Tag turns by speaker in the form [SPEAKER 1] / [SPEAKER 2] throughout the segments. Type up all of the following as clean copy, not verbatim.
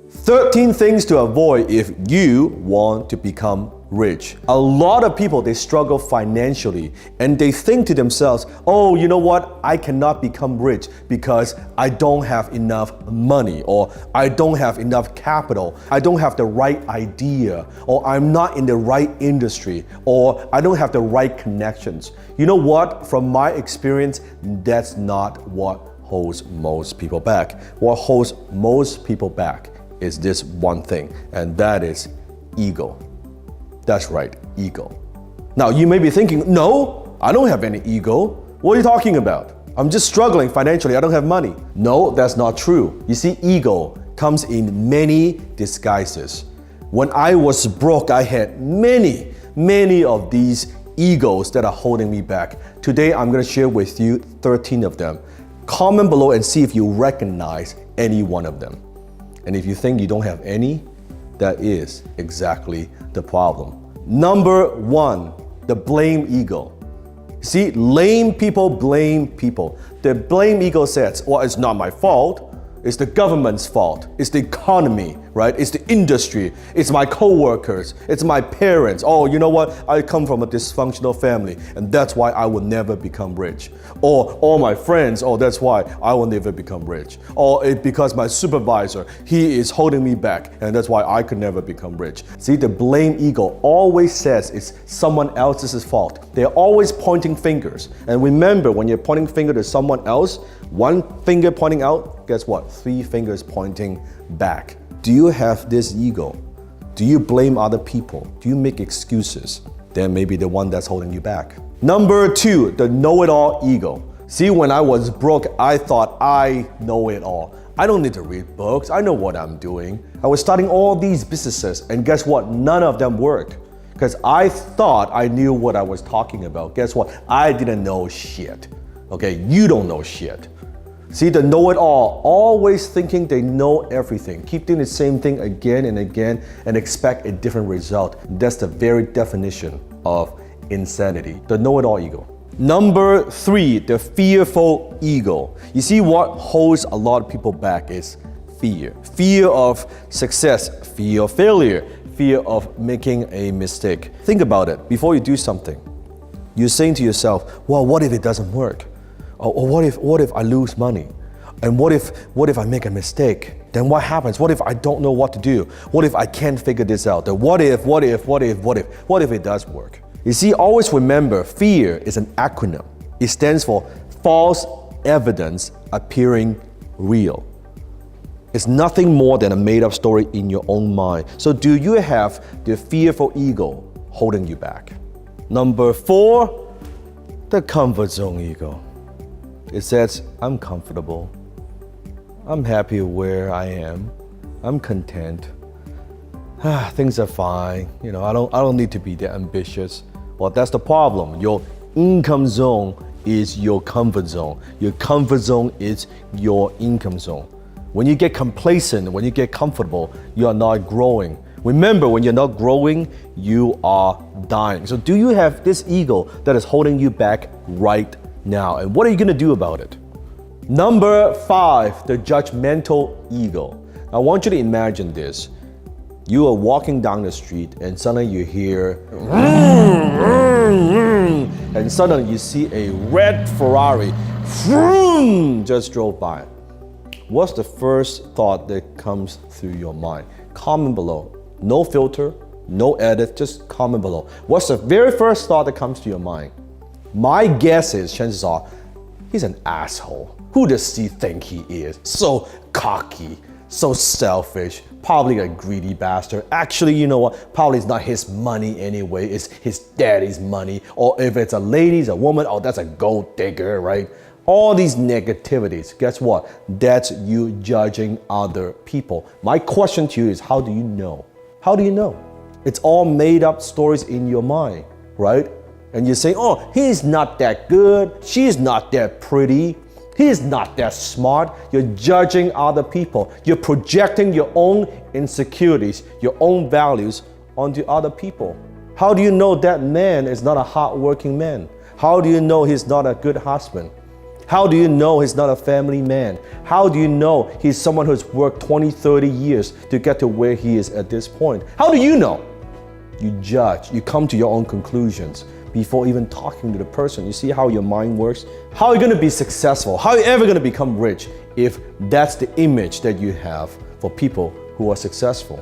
[SPEAKER 1] 13 things to avoid if you want to become rich. A lot of people, they struggle financially and they think to themselves, oh, you know what? I cannot become rich because I don't have enough money, or I don't have enough capital. I don't have the right idea, or I'm not in the right industry, or I don't have the right connections. You know what? From my experience, that's not what holds most people back. What holds most people back is this one thing, and that is ego. That's right, ego. Now you may be thinking, no, I don't have any ego. What are you talking about? I'm just struggling financially, I don't have money. No, that's not true. You see, ego comes in many disguises. When I was broke, I had many of these egos that are holding me back. Today, I'm gonna share with you 13 of them. Comment below and see if you recognize any one of them. And if you think you don't have any, that is exactly the problem. Number 1, the blame ego. See, lame people blame people. The blame ego says, well, it's not my fault. It's the government's fault. It's the economy, right? It's the industry. It's my co-workers. It's my parents. Oh, you know what? I come from a dysfunctional family, and that's why I will never become rich. Or all my friends, oh, that's why I will never become rich. Or because my supervisor, he is holding me back, and that's why I could never become rich. See, the blame ego always says it's someone else's fault. They're always pointing fingers. And remember, when you're pointing finger to someone else, one finger pointing out, guess what? 3 fingers pointing back. Do you have this ego? Do you blame other people? Do you make excuses? Then maybe the one that's holding you back. Number 2, the know-it-all ego. See, when I was broke, I thought I know it all. I don't need to read books. I know what I'm doing. I was starting all these businesses, and guess what? None of them worked. Because I thought I knew what I was talking about. Guess what? I didn't know shit. Okay, you don't know shit. See, the know-it-all, always thinking they know everything. Keep doing the same thing again and again and expect a different result. That's the very definition of insanity, the know-it-all ego. Number 3, the fearful ego. You see, what holds a lot of people back is fear. Fear of success, fear of failure, fear of making a mistake. Think about it. Before you do something, you're saying to yourself, well, what if it doesn't work? Or what if I lose money? And what if I make a mistake? Then what happens? What if I don't know what to do? What if I can't figure this out? The what if it does work? You see, always remember, fear is an acronym. It stands for false evidence appearing real. It's nothing more than a made-up story in your own mind. So do you have the fearful ego holding you back? Number 4, the comfort zone ego. It says, I'm comfortable. I'm happy where I am. I'm content. Things are fine. You know, I don't need to be that ambitious. Well, that's the problem. Your income zone is your comfort zone. Your comfort zone is your income zone. When you get complacent, when you get comfortable, you are not growing. Remember, when you're not growing, you are dying. So do you have this ego that is holding you back right now? And what are you gonna do about it? Number 5, the judgmental ego. I want you to imagine this. You are walking down the street and suddenly you hear and suddenly you see a red Ferrari just drove by. What's the first thought that comes through your mind? Comment below. No filter, no edit, just comment below. What's the very first thought that comes to your mind? My guess is, chances are, he's an asshole. Who does he think he is? So cocky, so selfish, probably a greedy bastard. Actually, you know what? Probably it's not his money anyway, it's his daddy's money. Or if it's a lady, it's a woman, oh, that's a gold digger, right? All these negativities, guess what? That's you judging other people. My question to you is, how do you know? How do you know? It's all made up stories in your mind, right? And you're saying, oh, he's not that good, she's not that pretty, he's not that smart. You're judging other people. You're projecting your own insecurities, your own values onto other people. How do you know that man is not a hardworking man? How do you know he's not a good husband? How do you know he's not a family man? How do you know he's someone who's worked 20, 30 years to get to where he is at this point? How do you know? You judge, you come to your own conclusions before even talking to the person. You see how your mind works? How are you going to be successful? How are you ever going to become rich if that's the image that you have for people who are successful?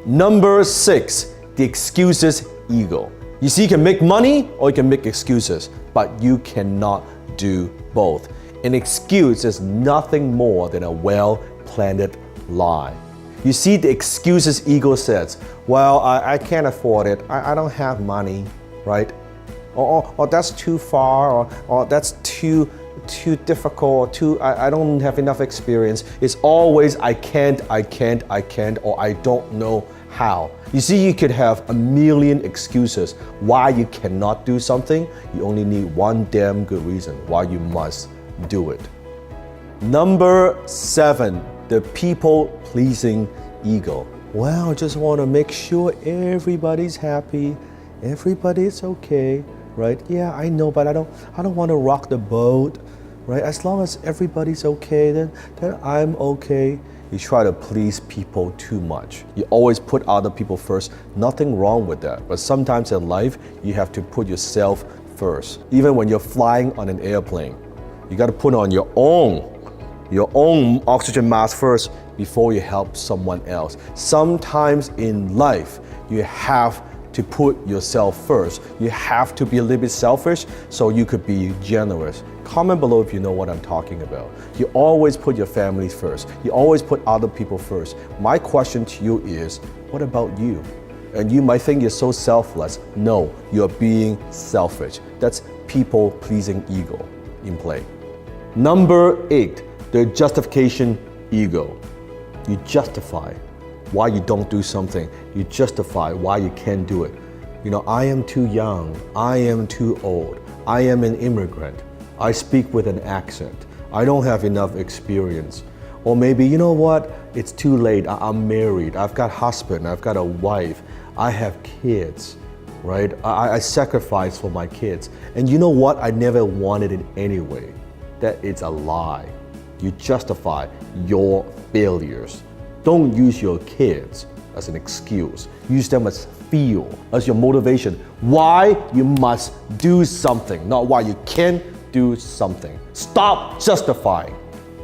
[SPEAKER 1] Number 6, the excuses ego. You see, you can make money or you can make excuses, but you cannot do both. An excuse is nothing more than a well-planted lie. You see, the excuses ego says, well, I can't afford it, I don't have money, right? Or that's too far, or that's too difficult, I don't have enough experience. It's always I can't, or I don't know how. You see, you could have a million excuses why you cannot do something. You only need one damn good reason why you must do it. Number 7, the people-pleasing ego. Well, I just want to make sure everybody's happy, everybody's okay, right? Yeah, I know, but I don't want to rock the boat, right? As long as everybody's okay, then I'm okay. You try to please people too much. You always put other people first. Nothing wrong with that. But sometimes in life, you have to put yourself first. Even when you're flying on an airplane, you got to put on your own oxygen mask first before you help someone else. Sometimes in life, you have to put yourself first. You have to be a little bit selfish so you could be generous. Comment below if you know what I'm talking about. You always put your family first. You always put other people first. My question to you is, what about you? And you might think you're so selfless. No, you're being selfish. That's people-pleasing ego in play. Number 8, the justification ego. You justify why you don't do something. You justify why you can't do it. You know, I am too young. I am too old. I am an immigrant. I speak with an accent. I don't have enough experience. Or maybe, you know what? It's too late. I'm married. I've got a husband. I've got a wife. I have kids, right? I sacrifice for my kids. And you know what? I never wanted it anyway. That it's a lie. You justify your failures. Don't use your kids as an excuse. Use them as fuel, as your motivation. Why you must do something, not why you can't do something. Stop justifying.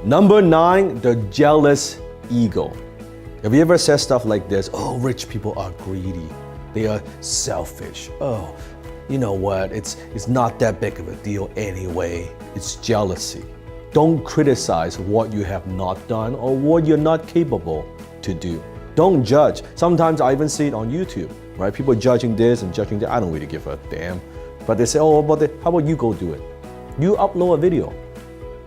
[SPEAKER 1] Number 9, the jealous ego. Have you ever said stuff like this? Oh, rich people are greedy. They are selfish. Oh, you know what? It's not that big of a deal anyway. It's jealousy. Don't criticize what you have not done or what you're not capable to do. Don't judge. Sometimes I even see it on YouTube, right? People judging this and judging that. I don't really give a damn. But they say, oh, how about you go do it? You upload a video.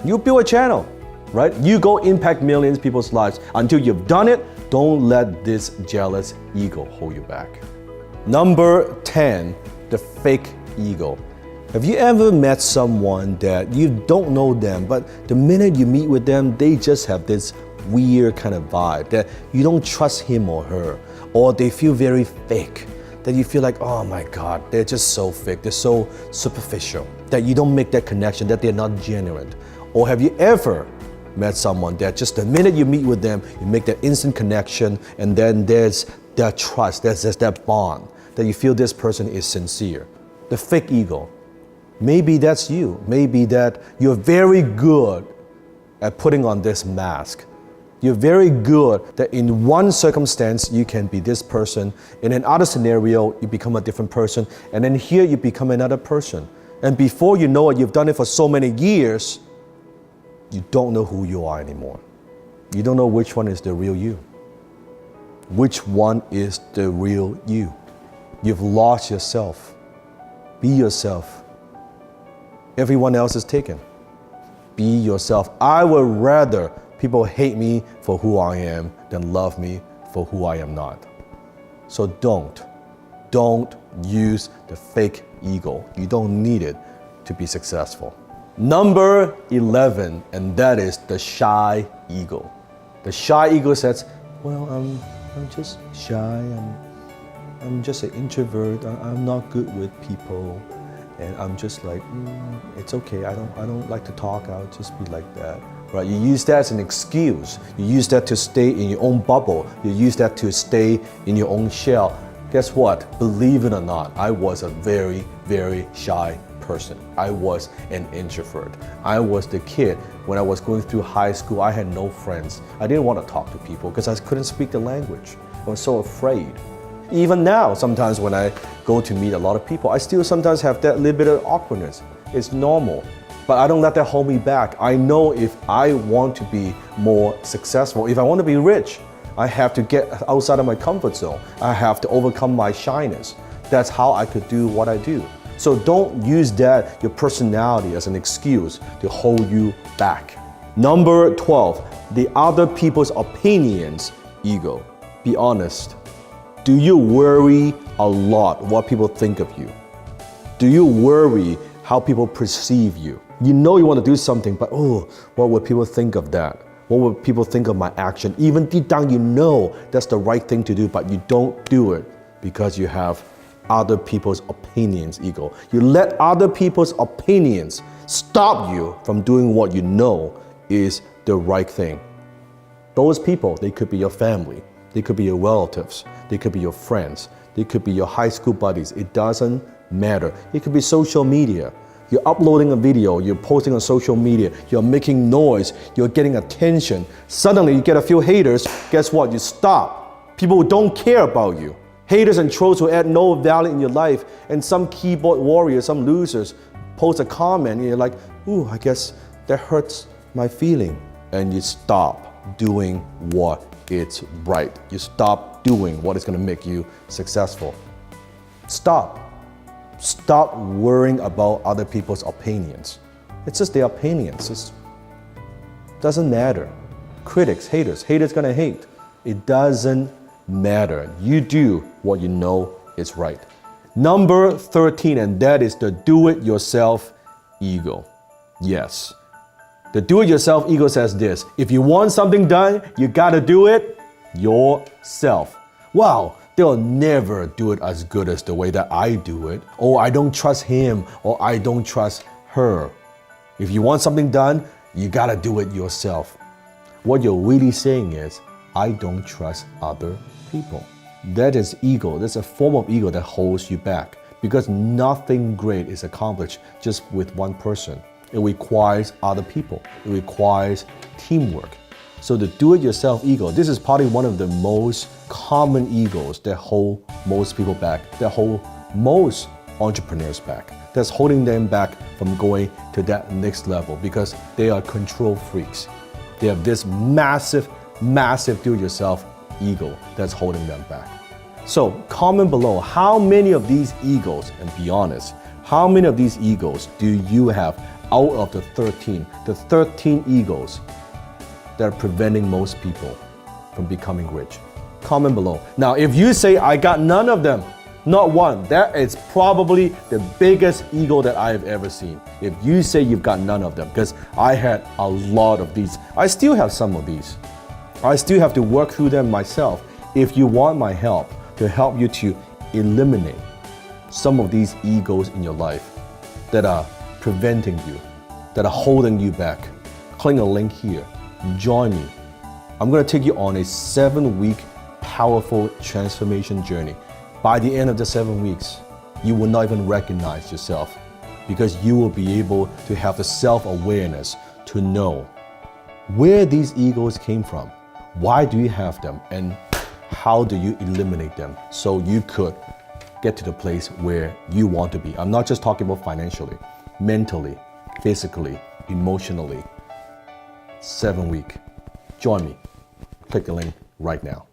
[SPEAKER 1] You build a channel, right? You go impact millions of people's lives. Until you've done it, don't let this jealous ego hold you back. Number 10, the fake ego. Have you ever met someone that you don't know them, but the minute you meet with them, they just have this weird kind of vibe that you don't trust him or her, or they feel very fake, that you feel like, oh my God, they're just so fake, they're so superficial, that you don't make that connection, that they're not genuine? Or have you ever met someone that just the minute you meet with them, you make that instant connection, and then there's that trust, there's that bond, that you feel this person is sincere? The fake ego. Maybe that's you. Maybe that you're very good at putting on this mask. You're very good that in one circumstance you can be this person, in another scenario you become a different person, and then here you become another person. And before you know it, you've done it for so many years, you don't know who you are anymore. You don't know which one is the real you. Which one is the real you? You've lost yourself. Be yourself. Everyone else is taken. Be yourself. I would rather people hate me for who I am than love me for who I am not. So don't use the fake ego. You don't need it to be successful. Number 11, and that is the shy ego. The shy ego says, well, I'm just shy. I'm just an introvert. I'm not good with people. And I'm just like, it's okay. I don't like to talk. I'll just be like that, right? You use that as an excuse. You use that to stay in your own bubble. You use that to stay in your own shell. Guess what? Believe it or not, I was a very, very shy person. I was an introvert. I was the kid when I was going through high school. I had no friends. I didn't want to talk to people because I couldn't speak the language. I was so afraid. Even now, sometimes when I go to meet a lot of people, I still sometimes have that little bit of awkwardness. It's normal, but I don't let that hold me back. I know if I want to be more successful, if I want to be rich, I have to get outside of my comfort zone. I have to overcome my shyness. That's how I could do what I do. So don't use that, your personality, as an excuse to hold you back. Number 12, the other people's opinions ego. Be honest. Do you worry a lot what people think of you? Do you worry how people perceive you? You know you want to do something, but what would people think of that? What would people think of my action? Even deep down you know that's the right thing to do, but you don't do it because you have other people's opinions ego. You let other people's opinions stop you from doing what you know is the right thing. Those people, they could be your family. They could be your relatives. They could be your friends. They could be your high school buddies. It doesn't matter. It could be social media. You're uploading a video, you're posting on social media, you're making noise, you're getting attention. Suddenly you get a few haters. Guess what? You stop. People don't care about you. Haters and trolls will add no value in your life. And some keyboard warriors, some losers, post a comment and you're like, I guess that hurts my feeling. And you stop doing what it's right. You stop doing what is going to make you successful. Stop. Stop worrying about other people's opinions. It's just their opinions. It doesn't matter. Critics, haters gonna hate. It doesn't matter. You do what you know is right. Number 13, and that is the do-it-yourself ego. Yes. The do-it-yourself ego says this: if you want something done, you gotta do it yourself. Wow, they'll never do it as good as the way that I do it. Oh, I don't trust him, or I don't trust her. If you want something done, you gotta do it yourself. What you're really saying is, I don't trust other people. That is ego. That's a form of ego that holds you back, because nothing great is accomplished just with one person. It requires other people. It requires teamwork. So the do-it-yourself ego, this is probably one of the most common egos that hold most people back, that hold most entrepreneurs back, that's holding them back from going to that next level, because they are control freaks. They have this massive do-it-yourself ego that's holding them back. So comment below, how many of these egos, and be honest, how many of these egos do you have out of the 13 egos that are preventing most people from becoming rich? Comment below. Now, if you say, I got none of them, not one, that is probably the biggest ego that I have ever seen. If you say you've got none of them, because I had a lot of these. I still have some of these. I still have to work through them myself. If you want my help to help you to eliminate some of these egos in your life that are preventing you, that are holding you back, click a link here. Join me. I'm going to take you on a 7-week powerful transformation journey. By the end of the 7 weeks, you will not even recognize yourself, because you will be able to have the self-awareness to know where these egos came from, why do you have them, and how do you eliminate them so you could get to the place where you want to be. I'm not just talking about financially, mentally, physically, emotionally. 7 week. Join me. Click the link right now.